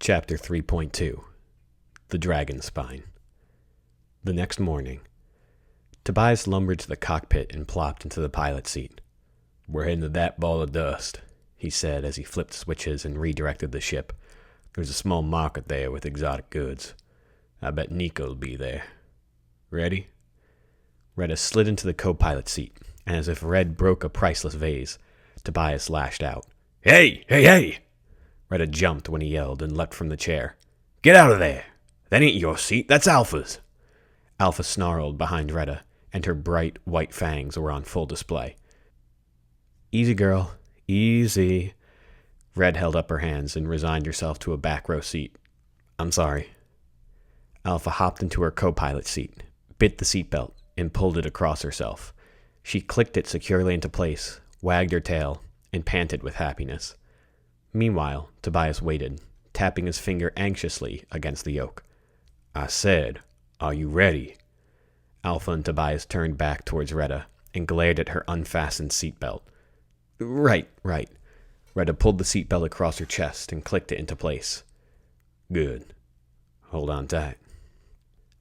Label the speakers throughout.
Speaker 1: Chapter 3.2 The Dragon Spine. The next morning, Tobias lumbered to the cockpit and plopped into the pilot seat. "We're heading to that ball of dust," he said as he flipped switches and redirected the ship. "There's a small market there with exotic goods. I bet Nico'll be there. Ready?" Retta slid into the co-pilot seat, and as if Red broke a priceless vase, Tobias lashed out. "Hey, hey, hey!" Retta jumped when he yelled and leapt from the chair. "Get out of there! That ain't your seat, that's Alpha's!" Alpha snarled behind Retta, and her bright white fangs were on full display. "Easy, girl, easy." Red held up her hands and resigned herself to a back row seat. "I'm sorry." Alpha hopped into her co-pilot seat, bit the seatbelt, and pulled it across herself. She clicked it securely into place, wagged her tail, and panted with happiness. Meanwhile, Tobias waited, tapping his finger anxiously against the yoke. "I said, are you ready?" Alpha and Tobias turned back towards Retta and glared at her unfastened seatbelt. Right. Retta pulled the seatbelt across her chest and clicked it into place. "Good. Hold on tight."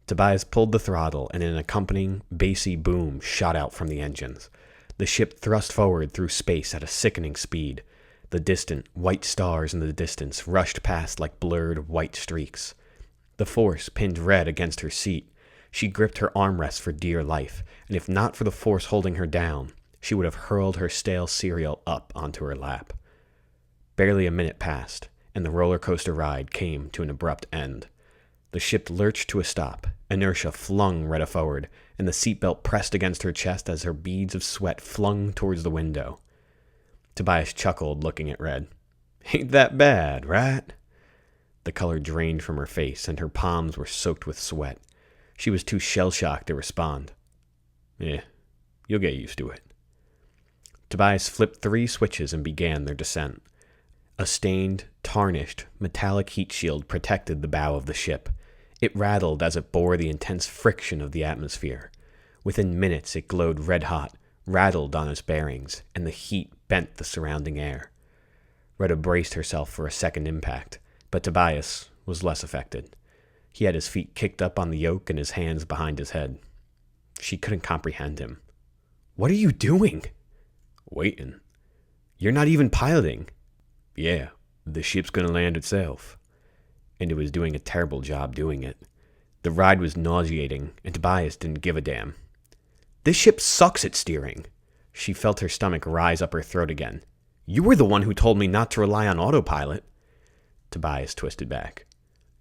Speaker 1: Tobias pulled the throttle, and an accompanying bassy boom shot out from the engines. The ship thrust forward through space at a sickening speed. The distant, white stars in the distance rushed past like blurred, white streaks. The force pinned Red against her seat. She gripped her armrest for dear life, and if not for the force holding her down, she would have hurled her stale cereal up onto her lap. Barely a minute passed, and the roller coaster ride came to an abrupt end. The ship lurched to a stop. Inertia flung Retta forward, and the seatbelt pressed against her chest as her beads of sweat flung towards the window. Tobias chuckled, looking at Red. "Ain't that bad, right?" The color drained from her face, and her palms were soaked with sweat. She was too shell-shocked to respond. "Yeah, you'll get used to it." Tobias flipped 3 switches and began their descent. A stained, tarnished, metallic heat shield protected the bow of the ship. It rattled as it bore the intense friction of the atmosphere. Within minutes it glowed red-hot, rattled on its bearings, and the heat bent the surrounding air. Retta braced herself for a second impact, but Tobias was less affected. He had his feet kicked up on the yoke and his hands behind his head. She couldn't comprehend him. "What are you doing?" "Waiting." "You're not even piloting." "Yeah, the ship's gonna land itself." And it was doing a terrible job doing it. The ride was nauseating, and Tobias didn't give a damn. "This ship sucks at steering." She felt her stomach rise up her throat again. "You were the one who told me not to rely on autopilot." Tobias twisted back.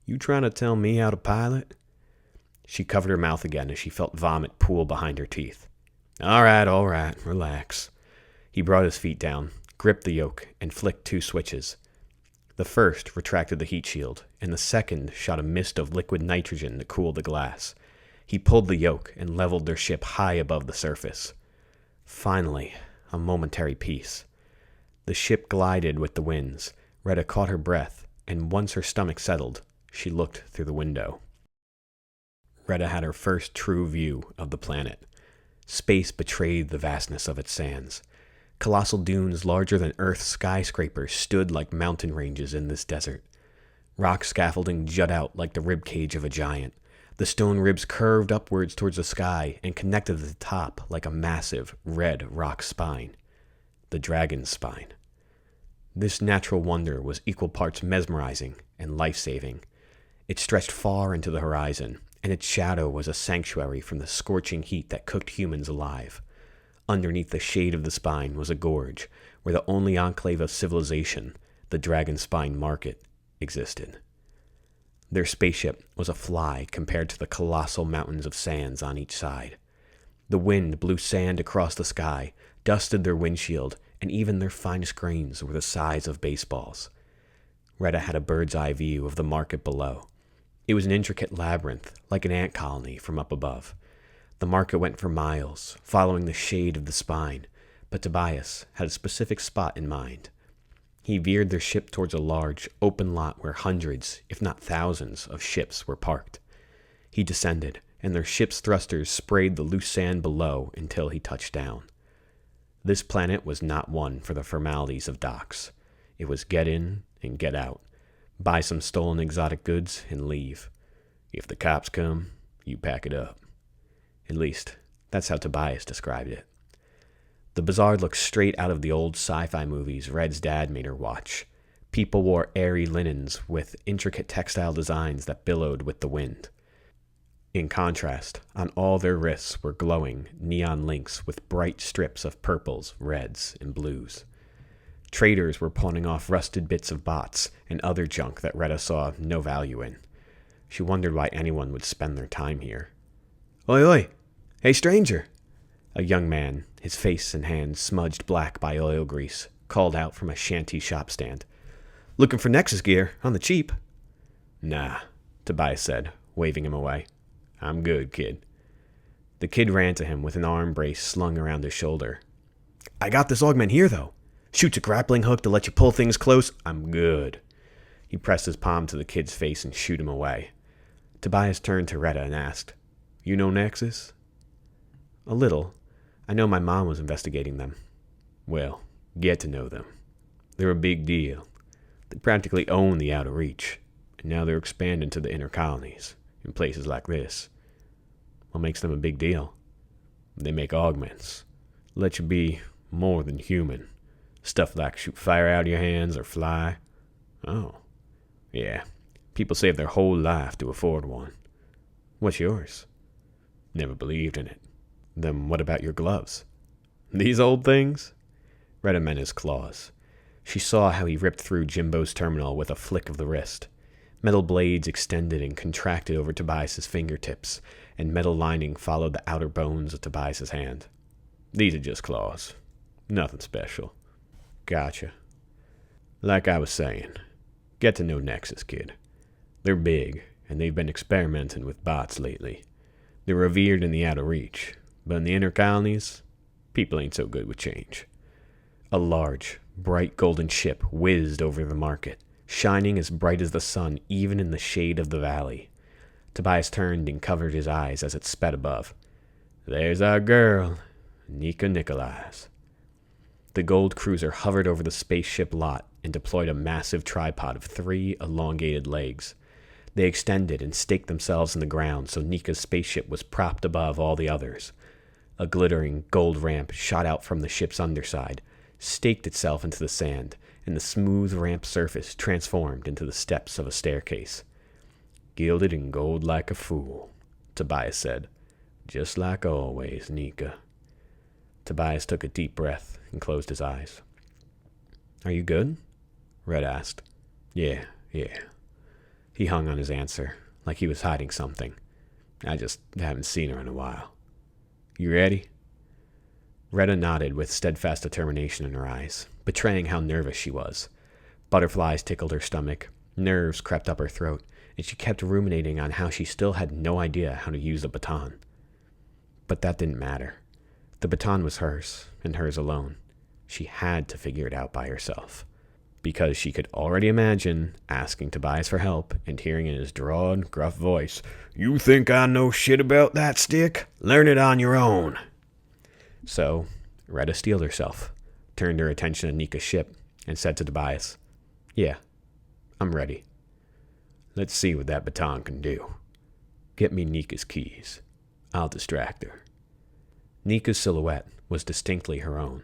Speaker 1: "You trying to tell me how to pilot?" She covered her mouth again as she felt vomit pool behind her teeth. All right, relax." He brought his feet down, gripped the yoke, and flicked 2 switches. The first retracted the heat shield, and the second shot a mist of liquid nitrogen to cool the glass. He pulled the yoke and leveled their ship high above the surface. Finally, a momentary peace. The ship glided with the winds. Retta caught her breath, and once her stomach settled, she looked through the window. Retta had her first true view of the planet. Space betrayed the vastness of its sands. Colossal dunes larger than Earth's skyscrapers stood like mountain ranges in this desert. Rock scaffolding jut out like the ribcage of a giant. The stone ribs curved upwards towards the sky and connected at the top like a massive, red rock spine. The dragon's spine. This natural wonder was equal parts mesmerizing and life-saving. It stretched far into the horizon, and its shadow was a sanctuary from the scorching heat that cooked humans alive. Underneath the shade of the spine was a gorge, where the only enclave of civilization, the Dragon Spine Market, existed. Their spaceship was a fly compared to the colossal mountains of sands on each side. The wind blew sand across the sky, dusted their windshield, and even their finest grains were the size of baseballs. Retta had a bird's-eye view of the market below. It was an intricate labyrinth, like an ant colony from up above. The market went for miles, following the shade of the spine, but Tobias had a specific spot in mind. He veered their ship towards a large, open lot where hundreds, if not thousands, of ships were parked. He descended, and their ship's thrusters sprayed the loose sand below until he touched down. This planet was not one for the formalities of docks. It was get in and get out. buy some stolen exotic goods, and leave. If the cops come, you pack it up. At least, that's how Tobias described it. The bazaar looked straight out of the old sci-fi movies Red's dad made her watch. People wore airy linens with intricate textile designs that billowed with the wind. In contrast, on all their wrists were glowing neon links with bright strips of purples, reds, and blues. Traders were pawning off rusted bits of bots and other junk that Retta saw no value in. She wondered why anyone would spend their time here. "Oi, oi! Hey, stranger!" A young man, his face and hands smudged black by oil grease, called out from a shanty shop stand. "Looking for Nexus gear, on the cheap." "Nah," Tobias said, waving him away. "I'm good, kid." The kid ran to him with an arm brace slung around his shoulder. "I got this augment here, though. Shoots a grappling hook to let you pull things close. I'm good." He pressed his palm to the kid's face and shooed him away. Tobias turned to Retta and asked, "You know Nexus?" "A little. I know my mom was investigating them." "Well, get to know them. They're a big deal. They practically own the Outer Reach, and now they're expanding to the inner colonies, in places like this." "What makes them a big deal?" "They make augments. Let you be more than human. Stuff like shoot fire out of your hands or fly." "Oh." "Yeah. People save their whole life to afford one." "What's yours?" "Never believed in it." "Then what about your gloves?" "These old things?" Retta meant his claws. She saw how he ripped through Jimbo's terminal with a flick of the wrist. Metal blades extended and contracted over Tobias's fingertips, and metal lining followed the outer bones of Tobias's hand. "These are just claws. Nothing special." "Gotcha. Like I was saying, get to know Nexus, kid. They're big, and they've been experimenting with bots lately. They're revered in the Outer Reach, but in the inner colonies, people ain't so good with change." A large, bright golden ship whizzed over the market, shining as bright as the sun even in the shade of the valley. Tobias turned and covered his eyes as it sped above. "There's our girl, Nika Nikolais." The gold cruiser hovered over the spaceship lot and deployed a massive tripod of 3 elongated legs. They extended and staked themselves in the ground so Nika's spaceship was propped above all the others. A glittering gold ramp shot out from the ship's underside, staked itself into the sand, and the smooth ramp surface transformed into the steps of a staircase. "Gilded in gold like a fool," Tobias said. "Just like always, Nika." Tobias took a deep breath and closed his eyes. "Are you good?" Red asked. Yeah. He hung on his answer, like he was hiding something. "I just haven't seen her in a while." "You ready?" Retta nodded with steadfast determination in her eyes, betraying how nervous she was. Butterflies tickled her stomach, nerves crept up her throat, and she kept ruminating on how she still had no idea how to use the baton. But that didn't matter. The baton was hers, and hers alone. She had to figure it out by herself. Because she could already imagine asking Tobias for help and hearing in his drawled, gruff voice, "You think I know shit about that stick? Learn it on your own." So, Retta steeled herself, turned her attention to Nika's ship, and said to Tobias, "Yeah, I'm ready. Let's see what that baton can do. Get me Nika's keys. I'll distract her." Nika's silhouette was distinctly her own.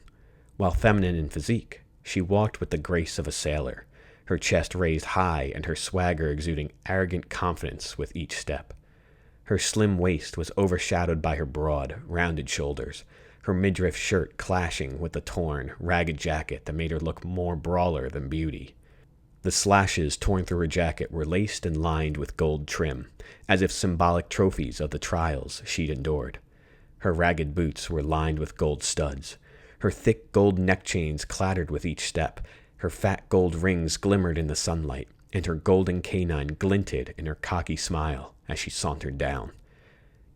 Speaker 1: While feminine in physique, she walked with the grace of a sailor, her chest raised high and her swagger exuding arrogant confidence with each step. Her slim waist was overshadowed by her broad, rounded shoulders, her midriff shirt clashing with the torn, ragged jacket that made her look more brawler than beauty. The slashes torn through her jacket were laced and lined with gold trim, as if symbolic trophies of the trials she'd endured. Her ragged boots were lined with gold studs. Her thick gold neck chains clattered with each step. Her fat gold rings glimmered in the sunlight, and her golden canine glinted in her cocky smile as she sauntered down.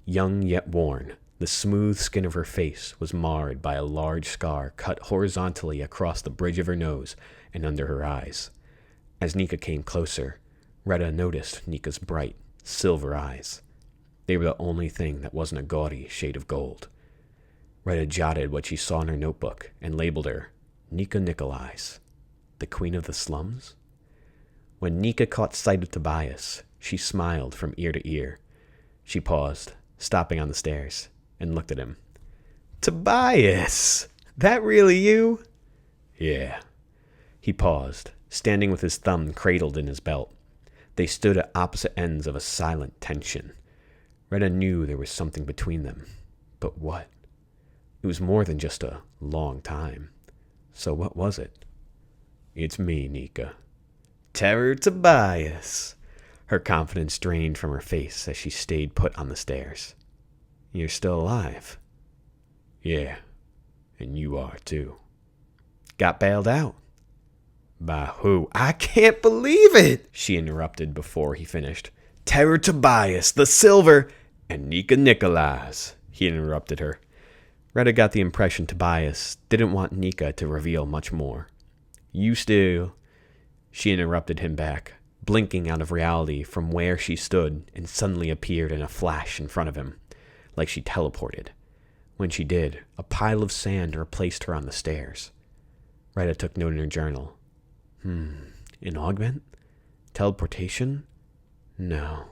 Speaker 1: Young yet worn, the smooth skin of her face was marred by a large scar cut horizontally across the bridge of her nose and under her eyes. As Nika came closer, Retta noticed Nika's bright, silver eyes. They were the only thing that wasn't a gaudy shade of gold. Retta jotted what she saw in her notebook and labeled her Nika Nikolais, the Queen of the Slums. When Nika caught sight of Tobias, she smiled from ear to ear. She paused, stopping on the stairs, and looked at him. "Tobias! That really you?" "Yeah." He paused, standing with his thumb cradled in his belt. They stood at opposite ends of a silent tension. Retta knew there was something between them. But what? It was more than just a long time. So what was it? "It's me, Nika." "Terror Tobias." Her confidence drained from her face as she stayed put on the stairs. "You're still alive?" "Yeah, and you are too." "Got bailed out?" "By who?" "I can't believe it," she interrupted before he finished. "Terror Tobias, the Silver—" "And Nika Nikolais," he interrupted her. Retta got the impression Tobias didn't want Nika to reveal much more. "You still—" She interrupted him back, blinking out of reality from where she stood and suddenly appeared in a flash in front of him, like she teleported. When she did, a pile of sand replaced her on the stairs. Retta took note in her journal. An augment? Teleportation? No.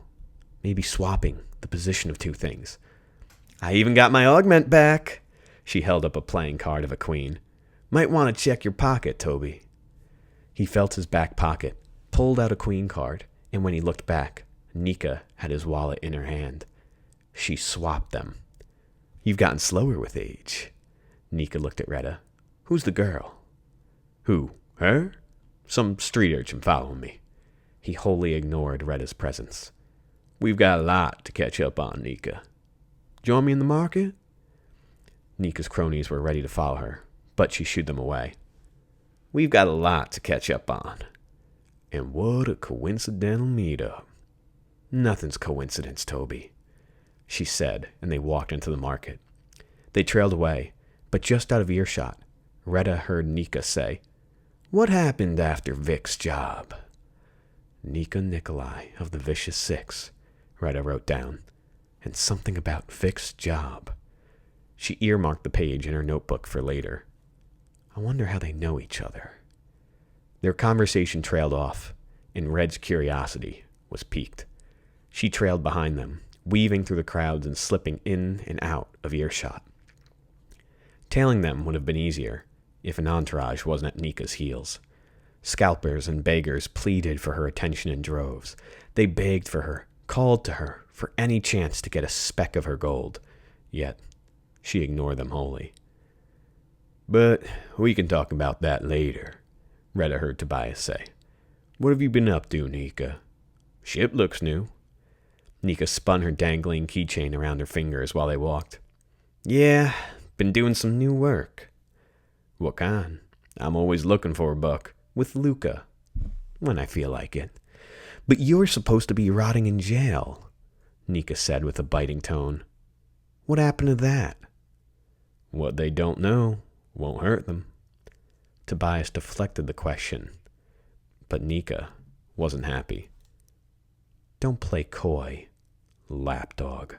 Speaker 1: Maybe swapping the position of two things. "I even got my augment back." She held up a playing card of a queen. "Might want to check your pocket, Toby." He felt his back pocket, pulled out a queen card, and when he looked back, Nika had his wallet in her hand. She swapped them. "You've gotten slower with age." Nika looked at Retta. "Who's the girl?" "Who? Her? Some street urchin following me." He wholly ignored Retta's presence. "We've got a lot to catch up on, Nika. Join me in the market?" Nika's cronies were ready to follow her, but she shooed them away. "We've got a lot to catch up on." "And what a coincidental meetup." "Nothing's coincidence, Toby," she said, and they walked into the market. They trailed away, but just out of earshot, Retta heard Nika say, "What happened after Vic's job?" "Nika Nikolai of the Vicious Six," Retta wrote down, "and something about Vic's job." She earmarked the page in her notebook for later. I wonder how they know each other. Their conversation trailed off, and Red's curiosity was piqued. She trailed behind them, weaving through the crowds and slipping in and out of earshot. Tailing them would have been easier if an entourage wasn't at Nika's heels. Scalpers and beggars pleaded for her attention in droves. They begged for her, called to her for any chance to get a speck of her gold. Yet, she ignored them wholly. "But we can talk about that later," Retta heard Tobias say. "What have you been up to, Nika? Ship looks new." Nika spun her dangling keychain around her fingers while they walked. "Yeah, been doing some new work." "What kind?" "I'm always looking for a buck. With Luca. When I feel like it." "But you're supposed to be rotting in jail," Nika said with a biting tone. "What happened to that?" "What they don't know won't hurt them." Tobias deflected the question, but Nika wasn't happy. "Don't play coy, lapdog."